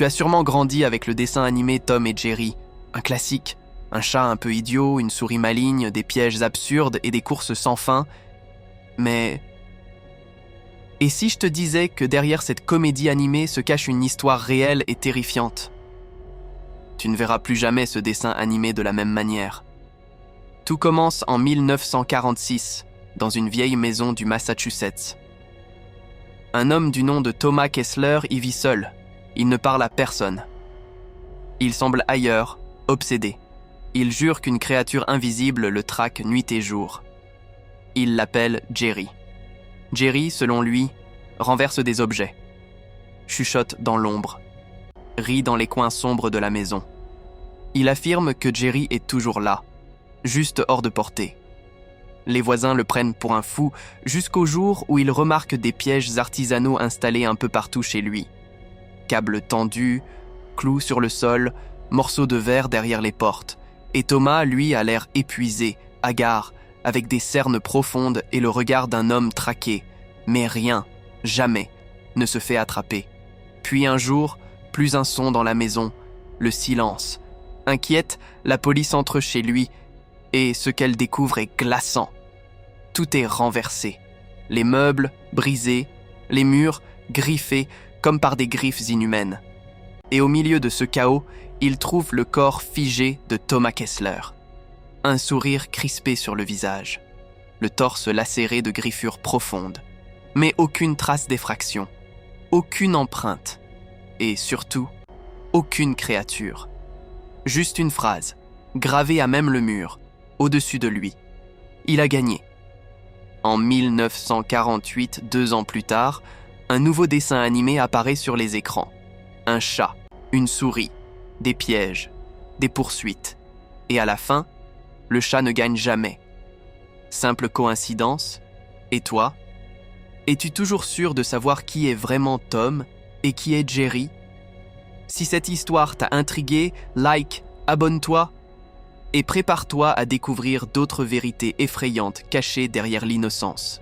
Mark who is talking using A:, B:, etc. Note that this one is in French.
A: Tu as sûrement grandi avec le dessin animé Tom et Jerry, un classique. Un chat un peu idiot, une souris maligne, des pièges absurdes et des courses sans fin. Mais... Et si je te disais que derrière cette comédie animée se cache une histoire réelle et terrifiante? Tu ne verras plus jamais ce dessin animé de la même manière. Tout commence en 1946, dans une vieille maison du Massachusetts. Un homme du nom de Thomas Kessler y vit seul. Il ne parle à personne. Il semble ailleurs, obsédé. Il jure qu'une créature invisible le traque nuit et jour. Il l'appelle Jerry. Jerry, selon lui, renverse des objets, chuchote dans l'ombre, rit dans les coins sombres de la maison. Il affirme que Jerry est toujours là, juste hors de portée. Les voisins le prennent pour un fou jusqu'au jour où il remarque des pièges artisanaux installés un peu partout chez lui. Câbles tendus, clous sur le sol, morceaux de verre derrière les portes. Et Thomas, lui, a l'air épuisé, hagard, avec des cernes profondes et le regard d'un homme traqué. Mais rien, jamais, ne se fait attraper. Puis un jour, plus un son dans la maison, le silence. Inquiète, la police entre chez lui, et ce qu'elle découvre est glaçant. Tout est renversé. Les meubles, brisés, les murs, griffés, comme par des griffes inhumaines. Et au milieu de ce chaos, il trouve le corps figé de Thomas Kessler. Un sourire crispé sur le visage, le torse lacéré de griffures profondes, mais aucune trace d'effraction, aucune empreinte, et surtout, aucune créature. Juste une phrase, gravée à même le mur, au-dessus de lui. Il a gagné. En 1948, 2 ans plus tard, un nouveau dessin animé apparaît sur les écrans. Un chat, une souris, des pièges, des poursuites. Et à la fin, le chat ne gagne jamais. Simple coïncidence. Et toi? Es-tu toujours sûr de savoir qui est vraiment Tom et qui est Jerry? Si cette histoire t'a intrigué, like, abonne-toi et prépare-toi à découvrir d'autres vérités effrayantes cachées derrière l'innocence.